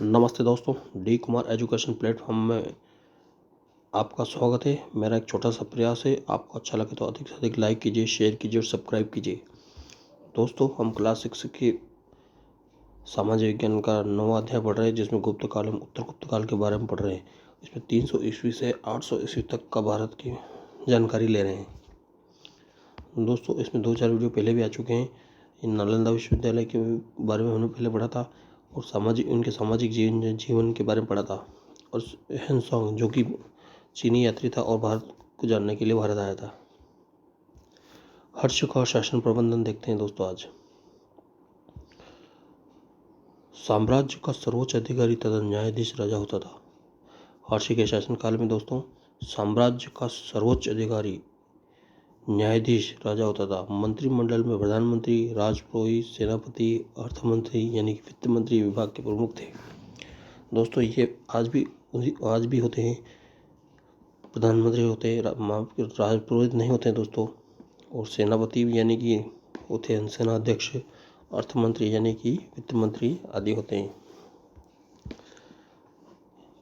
नमस्ते दोस्तों, D Kumar education platform में आपका स्वागत है। मेरा एक छोटा सा प्रयास है, आपको अच्छा लगे तो अधिक से अधिक लाइक कीजिए, शेयर कीजिए और सब्सक्राइब कीजिए। दोस्तों, हम क्लास 6 की सामाजिक विज्ञान का 9वां अध्याय पढ़ रहे हैं, जिसमें गुप्त काल एवं उत्तर गुप्त काल के बारे में पढ़ रहे हैं। इसमें 300 ईस्वी से 800 ईस्वी तक का भारत की जानकारी ले रहे हैं। दोस्तों, इसमें 2-4 वीडियो पहले भी आ चुके हैं। इन नालंदा विश्वविद्यालय के बारे में हमने पहले पढ़ा था और उनके सामाजिक जीवन के बारे में पढ़ा था। और हेनसोंग, जो कि चीनी यात्री था और भारत को जानने के लिए भारत आया था। हर्ष का शासन प्रबंधन देखते हैं दोस्तों आज। साम्राज्य का सर्वोच्च अधिकारी तथा न्यायाधीश राजा होता था। हर्ष के शासनकाल में दोस्तों साम्राज्य का सर्वोच्च अधिकारी न्यायाधीश राजा होता था। मंत्रिमंडल में प्रधानमंत्री, राजपुरोहित, सेनापति, अर्थमंत्री यानी कि वित्त मंत्री विभाग के प्रमुख थे। दोस्तों, ये आज भी होते हैं। प्रधानमंत्री होते हैं, राजपुरोहित नहीं होते हैं दोस्तों। और सेनापति यानी कि होते हैं सेनाध्यक्ष, अर्थमंत्री यानी कि वित्त मंत्री आदि होते हैं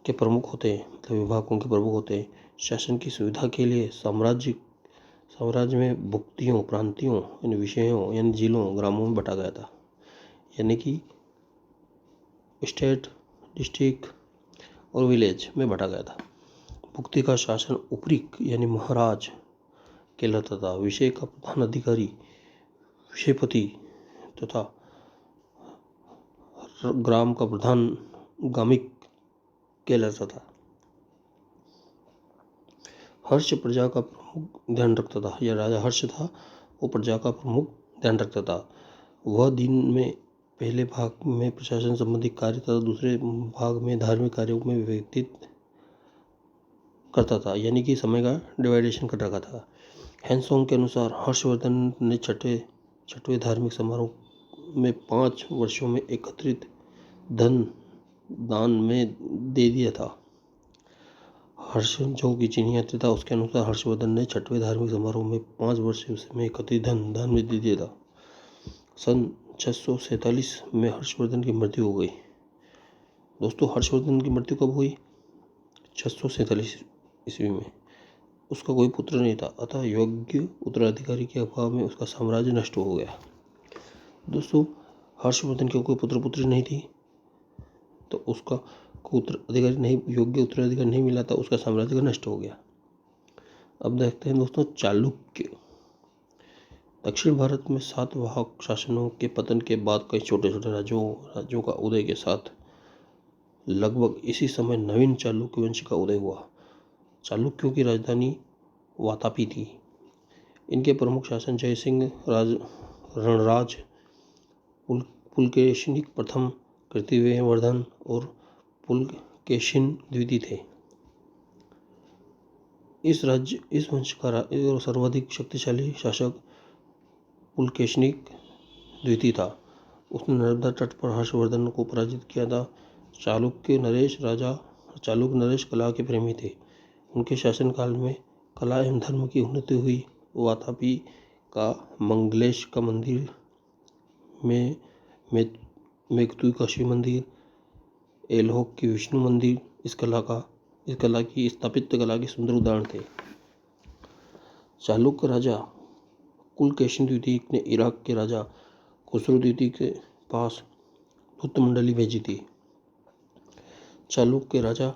के प्रमुख होते हैं, मतलब विभागों के प्रमुख होते हैं। शासन की सुविधा के लिए साम्राज्य में भुक्तियों, प्रांतियों यानी विषयों यानी जिलों, ग्रामों में बंटा गया था। यानी कि स्टेट, डिस्ट्रिक्ट और विलेज में बंटा गया था। भुक्ति का शासन उपरीक यानी महाराज कहलाता था। विषय का प्रधान अधिकारी विषयपति तथा ग्राम का प्रधान गामिक कहलाता था। हर्ष प्रजा का प्रमुख ध्यान रखता था। यह राजा हर्ष था, वो प्रजा का प्रमुख ध्यान रखता था। वह दिन में पहले भाग में प्रशासन संबंधी कार्य तथा दूसरे भाग में धार्मिक कार्यों में व्यतीत करता था। यानी कि समय का डिवाइडेशन कर रखा था। हेनसोंग के अनुसार हर्षवर्धन ने छठवें धार्मिक समारोह में 5 वर्षों में एकत्रित धन दान में दे दिया था। हर्ष, जो कि चीनी यात्री था, उसके अनुसार हर्षवर्धन ने 6वें धार्मिक समारोह में 5 वर्ष में एकत्रित धन दान में दे दिया था। सन 647 में हर्षवर्धन की मृत्यु हो गई। दोस्तों, हर्षवर्धन की मृत्यु कब हुई? 647 ईस्वी में। उसका कोई पुत्र नहीं था, अतः योग्य उत्तराधिकारी के अभाव में उसका साम्राज्य नष्ट हो गया। दोस्तों, हर्षवर्धन की कोई पुत्र पुत्री नहीं थी, तो उसका योग्य उत्तराधिकारी नहीं मिला था, उसका साम्राज्य नष्ट हो गया। अब देखते हैं दोस्तों चालुक्य। दक्षिण भारत में सातवाहन शासनों के पतन के बाद कई छोटे छोटे राज्यों का उदय के साथ लगभग इसी समय नवीन चालुक्य वंश का उदय हुआ। चालुक्यों की राजधानी वातापी थी। इनके प्रमुख शासन जयसिंह रणराज, पुलकेशिन प्रथम, कीर्तिवर्धन और पुलकेशिन द्वितीय थे। इस वंश का सर्वाधिक शक्तिशाली शासक पुलकेशिन द्वितीय था। उसने नर्मदा तट पर हर्षवर्धन को पराजित किया था। चालुक्य नरेश कला के प्रेमी थे। उनके शासनकाल में कला एवं धर्म की उन्नति हुई। वातापी का मंगलेश का मंदिर, में मेघतुई का शिव मंदिर, एलोक की विष्णु मंदिर इस कला की स्थापत्य कला के सुंदर उदाहरण थे। चालुक्य राजा पुलकेशिन द्वितीय ने इराक के राजा खुसरो द्वितीय के पास दूत मंडली भेजी थी। चालुक्य राजा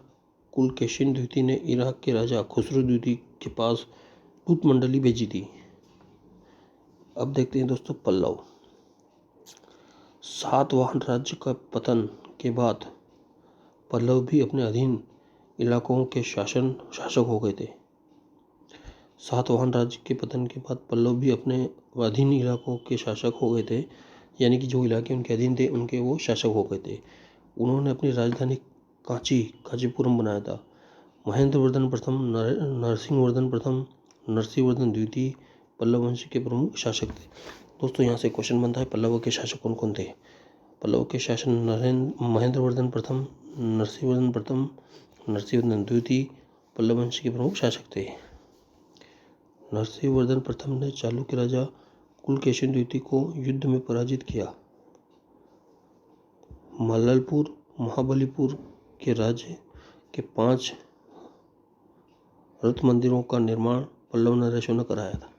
पुलकेशिन द्वितीय ने इराक के राजा खुसरो द्वितीय के पास दूत मंडली भेजी थी। अब देखते हैं दोस्तों पल्लव। सातवाहन राज्य का पतन के बाद पल्लव भी अपने अधीन इलाकों के शासक हो गए थे। सातवाहन राज्य के पतन के बाद पल्लव भी अपने अधीन इलाकों के शासक हो गए थे। यानी कि जो इलाके उनके अधीन थे, उनके वो शासक हो गए थे। उन्होंने अपनी राजधानी कांचीपुरम बनाया था। महेंद्रवर्धन प्रथम, नरसिंहवर्धन द्वितीय पल्लव वंश के प्रमुख शासक थे। दोस्तों, यहाँ से क्वेश्चन बनता है, पल्लव के शासक कौन कौन थे? पल्लव के शासन महेंद्रवर्धन प्रथम, नरसिंहवर्धन द्वितीय पल्लव वंश के प्रमुख शासक थे। नरसिंहवर्धन प्रथम ने चालुक्य राजा पुलकेशिन द्वितीय को युद्ध में पराजित किया। महाबलीपुर के राज्य के 5 रथ मंदिरों का निर्माण पल्लव नरेशों ने कराया था।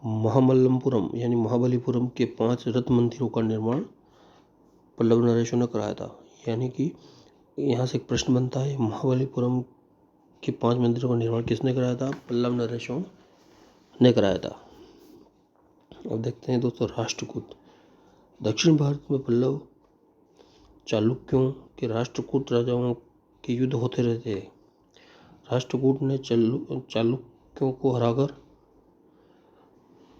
महामल्लपुरम यानी महाबलीपुरम के 5 रथ मंदिरों का निर्माण पल्लव नरेशों ने कराया था। यानी कि यहाँ से एक प्रश्न बनता है, महाबलीपुरम के 5 मंदिरों का निर्माण किसने कराया था? पल्लव नरेशों ने कराया था। अब देखते हैं दोस्तों राष्ट्रकूट। दक्षिण भारत में पल्लव चालुक्यों के राष्ट्रकूट राजाओं के युद्ध होते रहते हैं। राष्ट्रकूट ने चालुक्यों को हराकर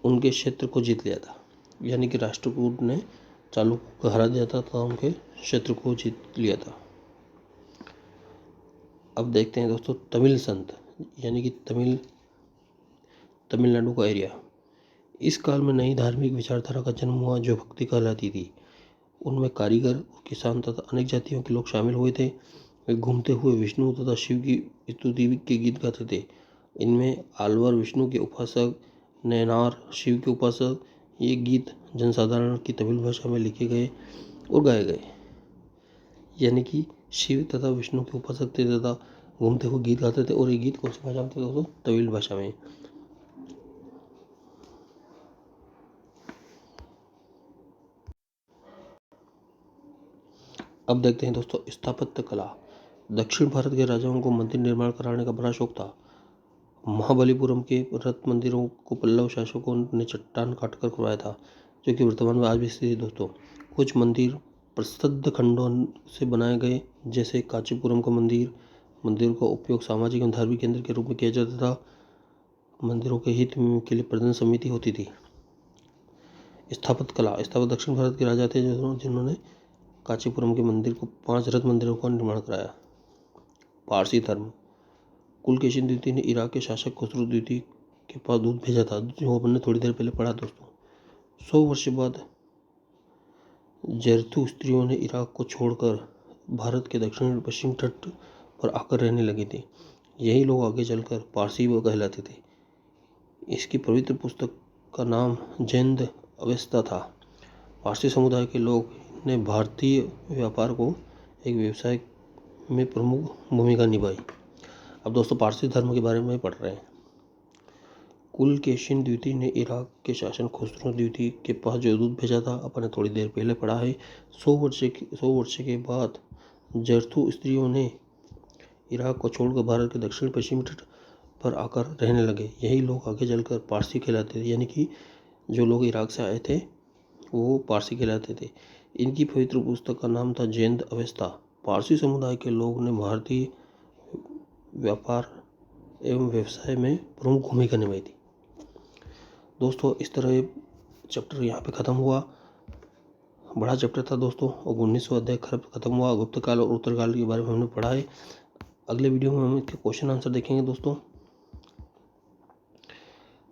उनके क्षेत्र को जीत लिया था। यानी कि राष्ट्रकूट ने चालुक्यों को हरा दिया था तथा उनके क्षेत्र को जीत लिया था। अब देखते हैं दोस्तों तमिल संत यानी कि तमिलनाडु का एरिया। इस काल में नई धार्मिक विचारधारा का जन्म हुआ जो भक्ति कहलाती थी। उनमें कारीगर और किसान तथा अनेक जातियों के लोग शामिल हुए थे। वे घूमते हुए विष्णु तथा शिव की स्तुति के गीत गाते थे। इनमें आलवर विष्णु के उपासक, नैनार शिव के उपासक, ये गीत जनसाधारण की तमिल भाषा में लिखे गए और गाए गए। यानी कि शिव तथा विष्णु के उपासक थे तथा घूमते हुए गीत गाते थे और ये गीत कौन सी भाषा में थे दोस्तों? तमिल भाषा में। अब देखते हैं दोस्तों स्थापत्य कला। दक्षिण भारत के राजाओं को मंदिर निर्माण कराने का बड़ा शौक था। महाबलीपुरम के रथ मंदिरों को पल्लव शासकों ने चट्टान काटकर करवाया था, जो कि वर्तमान में आज भी स्थित है दोस्तों। कुछ मंदिर प्रसिद्ध खंडों से बनाए गए, जैसे कांचीपुरम का मंदिर का उपयोग सामाजिक एवं धार्मिक केंद्र के रूप में किया जाता था। मंदिरों के हित के लिए प्रबंधन समिति होती थी। स्थापत्य कला। स्थापत्य दक्षिण भारत के राजा थे जिन्होंने कांचीपुरम के मंदिर को 5 रथ मंदिरों का निर्माण कराया। पारसी धर्म। कुलकेशिन द्वितीय ने इराक के शासक खुसरो द्वितीय के पास दूत भेजा था, जो हमने थोड़ी देर पहले पढ़ा दोस्तों। 100 वर्ष बाद जरथू स्त्रियों ने इराक को छोड़कर भारत के दक्षिण पश्चिम तट पर आकर रहने लगे थे। यही लोग आगे चलकर पारसी कहलाते थे। इसकी पवित्र पुस्तक का नाम जैंद अवेस्ता था। पारसी समुदाय के लोग ने भारतीय व्यापार को एक व्यवसाय में प्रमुख भूमिका निभाई। अब दोस्तों पारसी धर्म के बारे में पढ़ रहे हैं। कुलकेशिन द्वितीय ने इराक के शासक खुसरो द्वितीय के पास जो दूत भेजा था, अपने थोड़ी देर पहले पढ़ा है। 100 वर्ष के बाद जरथू स्त्रियों ने इराक को छोड़कर भारत के दक्षिण पश्चिमी तट पर आकर रहने लगे। यही लोग आगे चलकर पारसी कहलाते थे। यानी कि जो लोग इराक से आए थे वो पारसी कहलाते थे। इनकी पवित्र पुस्तक का नाम था जैंद अवेस्ता। पारसी समुदाय के लोग ने भारतीय व्यापार एवं व्यवसाय में प्रमुख भूमिका निभाई थी। दोस्तों इस तरह ये चैप्टर यहाँ पे ख़त्म हुआ। बड़ा चैप्टर था दोस्तों और 19वां अध्याय खत्म हुआ। गुप्त काल और उत्तर काल के बारे में हमने पढ़ा है। अगले वीडियो में हम इसके क्वेश्चन आंसर देखेंगे दोस्तों।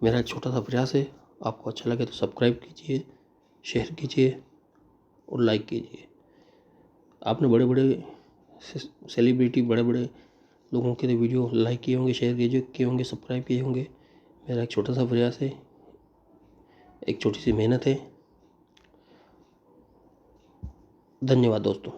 मेरा एक छोटा सा प्रयास है, आपको अच्छा लगे तो सब्सक्राइब कीजिए, शेयर कीजिए और लाइक कीजिए। आपने बड़े बड़े सेलिब्रिटी बड़े लोगों के वीडियो लाइक किए होंगे, शेयर किए होंगे, सब्सक्राइब किए होंगे। मेरा एक छोटा सा प्रयास है, एक छोटी सी मेहनत है। धन्यवाद दोस्तों।